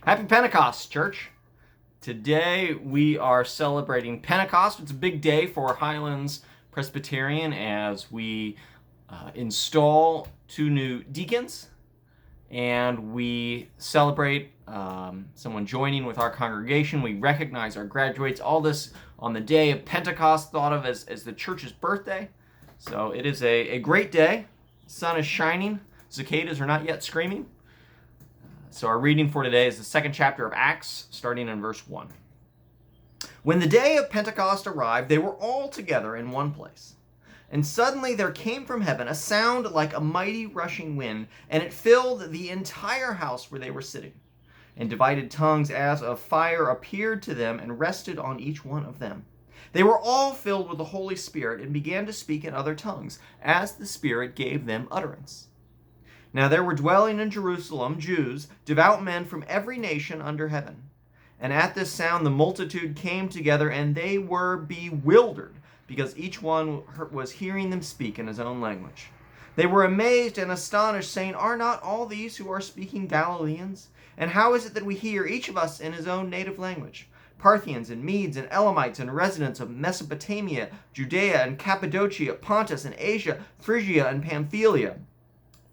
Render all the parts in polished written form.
Happy Pentecost, church. Today we are celebrating Pentecost. It's a big day for Highlands Presbyterian as we install 2 new deacons and we celebrate someone joining with our congregation. We recognize our graduates. All this on the day of Pentecost, thought of as the church's birthday. So it is a great day. The sun is shining. Cicadas are not yet screaming. So our reading for today is the 2nd chapter of Acts, starting in verse 1. When the day of Pentecost arrived, they were all together in one place. And suddenly there came from heaven a sound like a mighty rushing wind, and it filled the entire house where they were sitting. And divided tongues as of fire appeared to them and rested on each one of them. They were all filled with the Holy Spirit and began to speak in other tongues, as the Spirit gave them utterance. Now there were dwelling in Jerusalem Jews, devout men from every nation under heaven. And at this sound the multitude came together, and they were bewildered, because each one was hearing them speak in his own language. They were amazed and astonished, saying, "Are not all these who are speaking Galileans? And how is it that we hear, each of us in his own native language? Parthians and Medes and Elamites and residents of Mesopotamia, Judea and Cappadocia, Pontus and Asia, Phrygia and Pamphylia,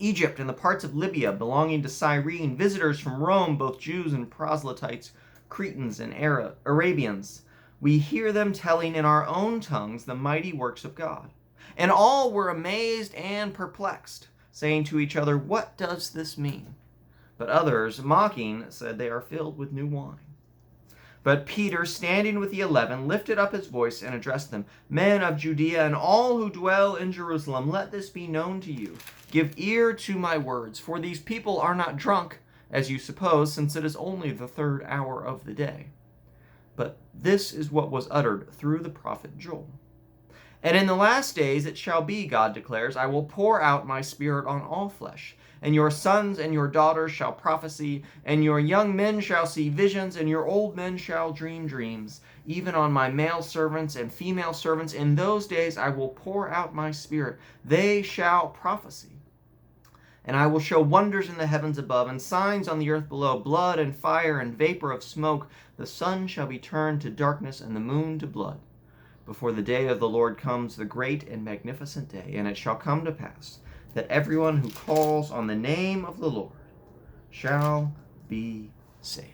Egypt and the parts of Libya belonging to Cyrene, visitors from Rome, both Jews and proselytes, Cretans and Arabians. We hear them telling in our own tongues the mighty works of God." And all were amazed and perplexed, saying to each other, "What does this mean?" But others, mocking, said, "They are filled with new wine." But Peter, standing with the 11, lifted up his voice and addressed them, "Men of Judea and all who dwell in Jerusalem, let this be known to you. Give ear to my words, for these people are not drunk, as you suppose, since it is only the 3rd hour of the day. But this is what was uttered through the prophet Joel. And in the last days it shall be, God declares, I will pour out my Spirit on all flesh. And your sons and your daughters shall prophesy, and your young men shall see visions, and your old men shall dream dreams. Even on my male servants and female servants, in those days I will pour out my Spirit. They shall prophesy. And I will show wonders in the heavens above, and signs on the earth below, blood and fire and vapor of smoke. The sun shall be turned to darkness, and the moon to blood, before the day of the Lord comes, the great and magnificent day. And it shall come to pass that everyone who calls on the name of the Lord shall be saved.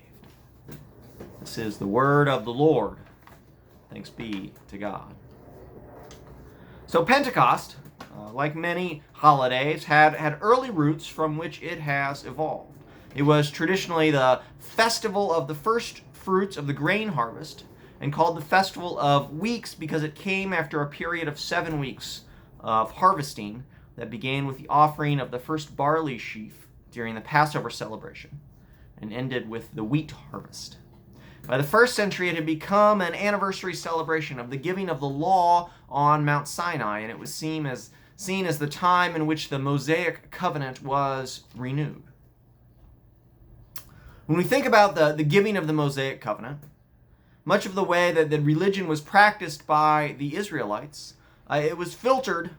This is the word of the Lord. Thanks be to God. So Pentecost, like many holidays, had early roots from which it has evolved. It was traditionally the festival of the first fruits of the grain harvest, and called the Festival of Weeks because it came after a period of 7 weeks of harvesting that began with the offering of the first barley sheaf during the Passover celebration and ended with the wheat harvest. By the 1st century, it had become an anniversary celebration of the giving of the law on Mount Sinai, and it was seen as the time in which the Mosaic covenant was renewed. When we think about the giving of the Mosaic covenant, much of the way that the religion was practiced by the Israelites, it was filtered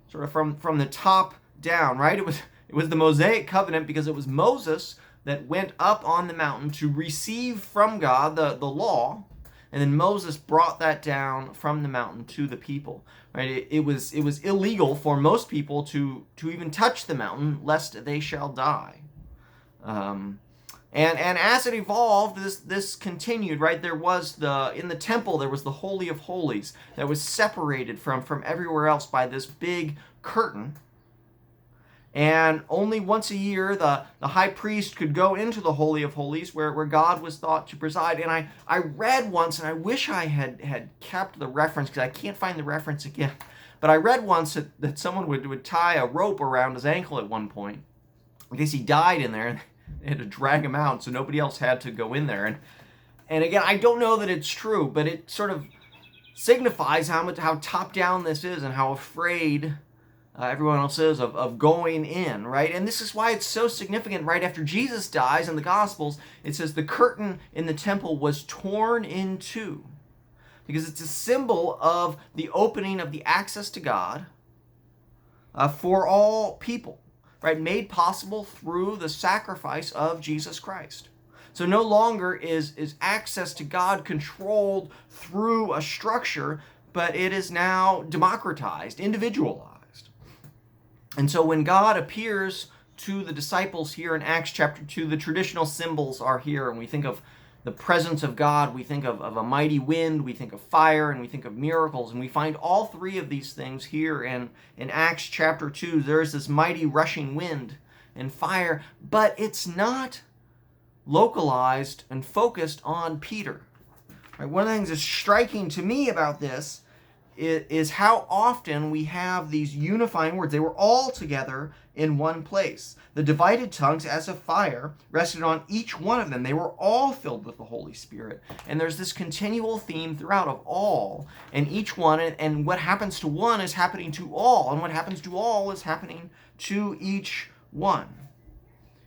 sort of from the top down, right? It was the Mosaic covenant because it was Moses that went up on the mountain to receive from God the law, and then Moses brought that down from the mountain to the people. Right? It was illegal for most people to even touch the mountain lest they shall die. And as it evolved, this continued, right? There was in the temple, there was the Holy of Holies that was separated from everywhere else by this big curtain. And only once a year, the high priest could go into the Holy of Holies where God was thought to preside. And I read once, and I wish I had kept the reference because I can't find the reference again. But I read once that someone would tie a rope around his ankle at one point in case he died in there. They had to drag him out, so nobody else had to go in there. And again, I don't know that it's true, but it sort of signifies how top down this is and how afraid everyone else is of going in, right? And this is why it's so significant. Right after Jesus dies in the Gospels, it says the curtain in the temple was torn in two, because it's a symbol of the opening of the access to God for all people. Right, made possible through the sacrifice of Jesus Christ. So no longer is access to God controlled through a structure, but it is now democratized, individualized. And so when God appears to the disciples here in Acts chapter 2, the traditional symbols are here, and we think of the presence of God, we think of a mighty wind, we think of fire, and we think of miracles, and we find all three of these things here in Acts chapter 2. There's this mighty rushing wind and fire, but it's not localized and focused on Peter. Right? One of the things that's striking to me about this is how often we have these unifying words. They were all together in one place. The divided tongues as a fire rested on each one of them. They were all filled with the Holy Spirit. And there's this continual theme throughout of all and each one. And what happens to one is happening to all. And what happens to all is happening to each one.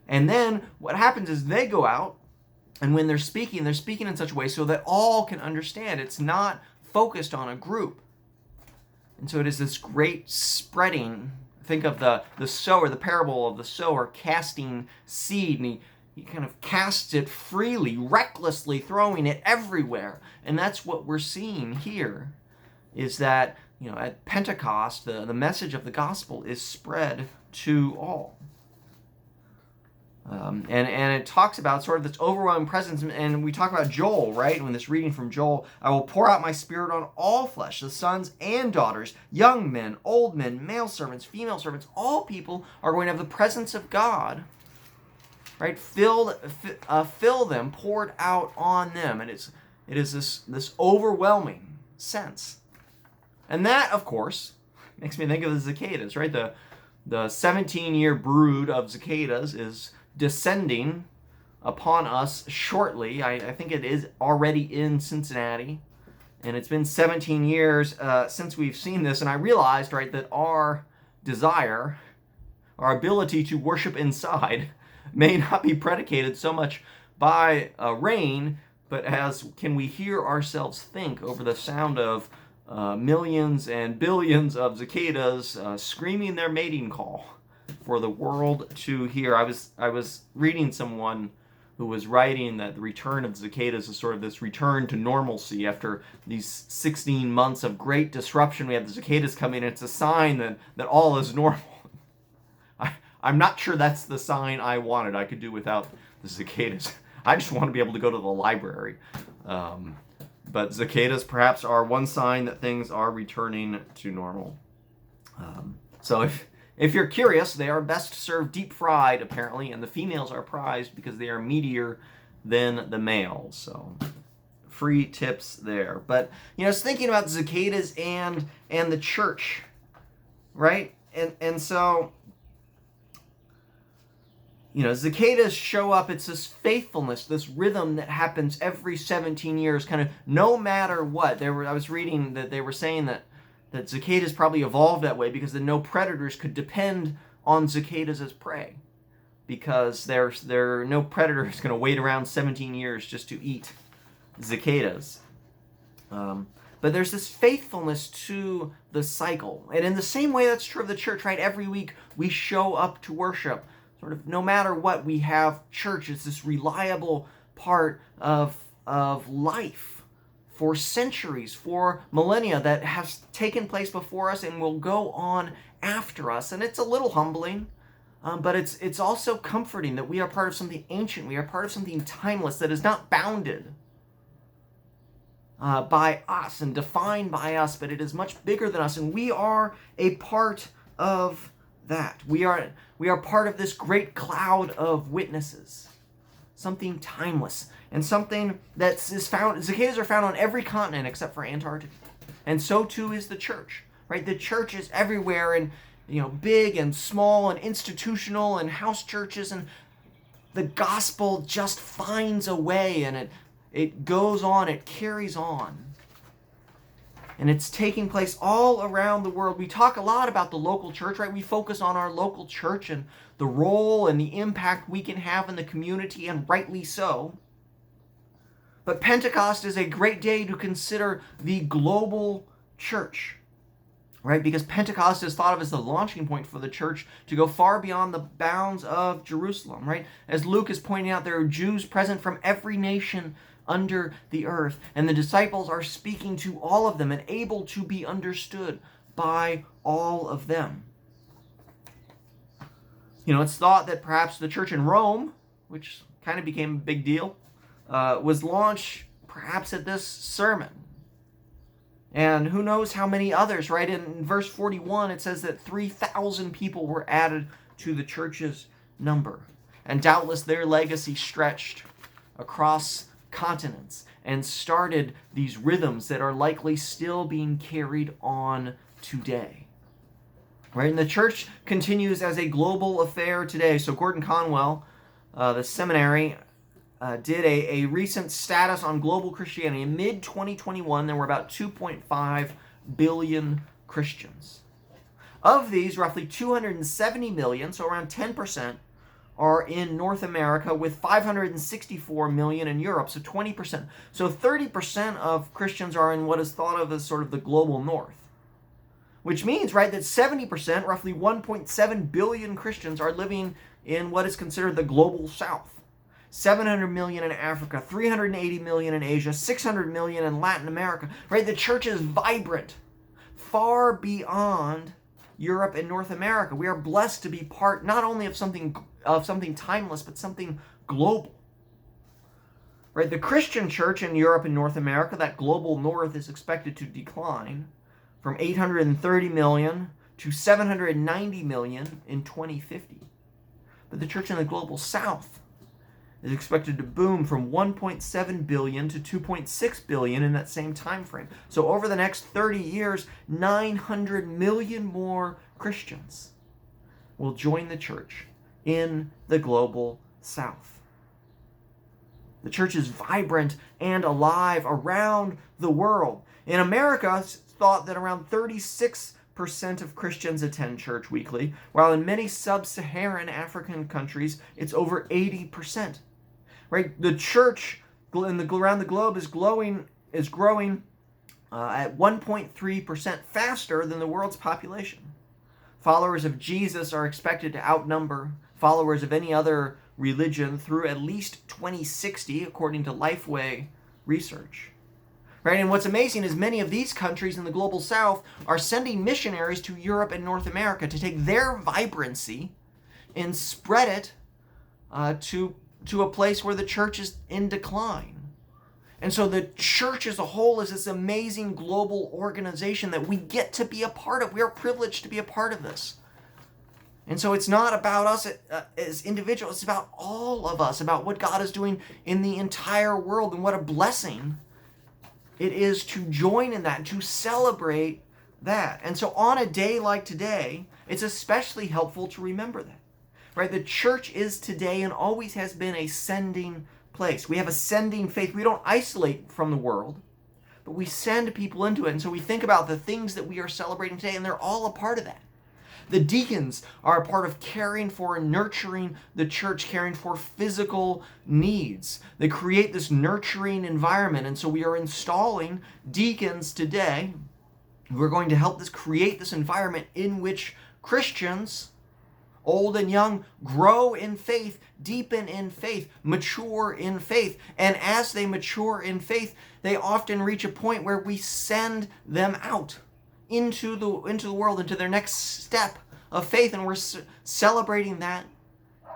And then what happens is they go out, and when they're speaking in such a way so that all can understand. It's not focused on a group. And so it is this great spreading. Think of the sower, the parable of the sower casting seed, and he kind of casts it freely, recklessly, throwing it everywhere. And that's what we're seeing here, is that, at Pentecost, the message of the gospel is spread to all. And it talks about sort of this overwhelming presence, and we talk about Joel, right? When this reading from Joel, I will pour out my spirit on all flesh, the sons and daughters, young men, old men, male servants, female servants, all people are going to have the presence of God, right? Fill them, poured out on them, and it is this overwhelming sense. And that, of course, makes me think of the cicadas, right? The 17-year brood of cicadas is descending upon us shortly. I think it is already in Cincinnati, and it's been 17 years since we've seen this, and I realized, right, that our desire, our ability to worship inside may not be predicated so much by rain, but as can we hear ourselves think over the sound of millions and billions of cicadas screaming their mating call for the world to hear. I was reading someone who was writing that the return of cicadas is sort of this return to normalcy after these 16 months of great disruption. We have the cicadas coming, and it's a sign that all is normal. I'm not sure that's the sign I wanted. I could do without the cicadas. I just want to be able to go to the library. But cicadas perhaps are one sign that things are returning to normal. So if you're curious, they are best served deep fried, apparently, and the females are prized because they are meatier than the males. So free tips there. But I was thinking about cicadas and the church, right? And so cicadas show up. It's this faithfulness, this rhythm that happens every 17 years, kind of no matter what. I was reading that they were saying that cicadas probably evolved that way because then no predators could depend on cicadas as prey, because there are no predator who's going to wait around 17 years just to eat cicadas. But there's this faithfulness to the cycle. And in the same way, that's true of the church, right? Every week we show up to worship. Sort of no matter what, we have church. It's this reliable part of life for centuries, for millennia, that has taken place before us and will go on after us. And it's a little humbling, but it's also comforting that we are part of something ancient. We are part of something timeless that is not bounded by us and defined by us, but it is much bigger than us, and we are a part of that. We are part of this great cloud of witnesses, something timeless, and something that is found. Cicadas are found on every continent except for Antarctica, and so too is the church, right? The church is everywhere, and big and small and institutional and house churches, and the gospel just finds a way, and it goes on, it carries on. And it's taking place all around the world. We talk a lot about the local church, right? We focus on our local church and the role and the impact we can have in the community, and rightly so. But Pentecost is a great day to consider the global church. right? Because Pentecost is thought of as the launching point for the church to go far beyond the bounds of Jerusalem, right? As Luke is pointing out, there are Jews present from every nation under the earth, and the disciples are speaking to all of them and able to be understood by all of them. It's thought that perhaps the church in Rome, which kind of became a big deal, was launched perhaps at this sermon. And who knows how many others, right? In verse 41, it says that 3,000 people were added to the church's number. And doubtless their legacy stretched across continents and started these rhythms that are likely still being carried on today. Right? And the church continues as a global affair today. So Gordon Conwell, the seminary, did a recent status on global Christianity. In mid-2021, there were about 2.5 billion Christians. Of these, roughly 270 million, so around 10%, are in North America, with 564 million in Europe, so 20%. So 30% of Christians are in what is thought of as sort of the global north. Which means, right, that 70%, roughly 1.7 billion Christians, are living in what is considered the global south. 700 million in Africa, 380 million in Asia, 600 million in Latin America, right? The church is vibrant, far beyond Europe and North America. We are blessed to be part not only of something timeless, but something global. Right? The Christian church in Europe and North America, that global north, is expected to decline from 830 million to 790 million in 2050. But the church in the global south is expected to boom from 1.7 billion to 2.6 billion in that same time frame. So over the next 30 years, 900 million more Christians will join the church in the global south. The church is vibrant and alive around the world. In America, it's thought that around 36% of Christians attend church weekly, while in many sub-Saharan African countries, it's over 80%. Right? The church around the globe is growing at 1.3% faster than the world's population. Followers of Jesus are expected to outnumber followers of any other religion through at least 2060, according to Lifeway research. Right? And what's amazing is many of these countries in the global south are sending missionaries to Europe and North America to take their vibrancy and spread it to a place where the church is in decline. And so the church as a whole is this amazing global organization that we get to be a part of. We are privileged to be a part of this. And so it's not about us as individuals. It's about all of us, about what God is doing in the entire world, and what a blessing it is to join in that, to celebrate that. And so on a day like today, it's especially helpful to remember that. Right? The church is today and always has been a sending place. We have a sending faith. We don't isolate from the world, but we send people into it. And so we think about the things that we are celebrating today, and they're all a part of that. The deacons are a part of caring for and nurturing the church, caring for physical needs. They create this nurturing environment. And so we are installing deacons today who are going to help create this environment in which Christians, old and young, grow in faith, deepen in faith, mature in faith. And as they mature in faith, they often reach a point where we send them out into the world, into their next step of faith. And we're celebrating that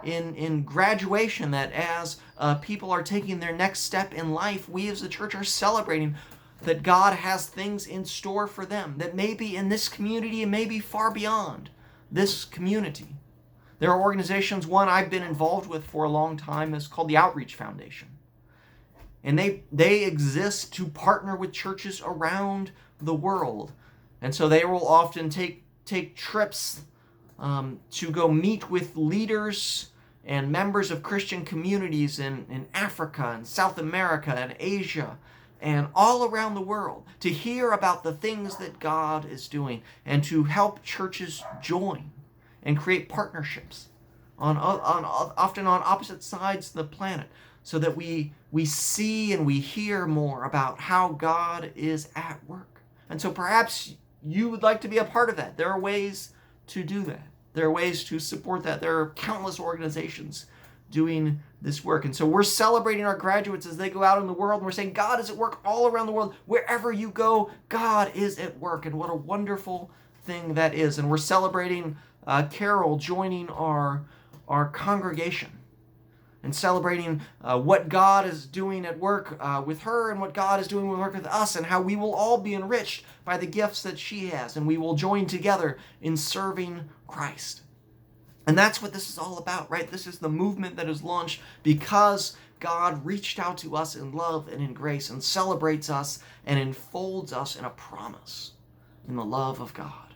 in graduation, that as people are taking their next step in life, we as the church are celebrating that God has things in store for them that may be in this community and maybe far beyond this community. There are organizations, one I've been involved with for a long time is called the Outreach Foundation. And they exist to partner with churches around the world. And so they will often take trips to go meet with leaders and members of Christian communities in Africa and South America and Asia and all around the world to hear about the things that God is doing and to help churches join and create partnerships often on opposite sides of the planet, so that we see and we hear more about how God is at work. And so perhaps you would like to be a part of that, there are ways to do that. There are ways to support that. There are countless organizations doing this work. And so we're celebrating our graduates as they go out in the world, and we're saying God is at work all around the world. Wherever you go, God is at work. And what a wonderful thing that is. And we're celebrating Carol joining our congregation and celebrating what God is doing at work with her and what God is doing with work with us, and how we will all be enriched by the gifts that she has, and we will join together in serving Christ. And that's what this is all about, right? This is the movement that is launched because God reached out to us in love and in grace and celebrates us and enfolds us in a promise in the love of God.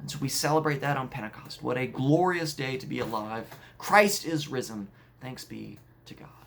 And so we celebrate that on Pentecost. What a glorious day to be alive. Christ is risen. Thanks be to God.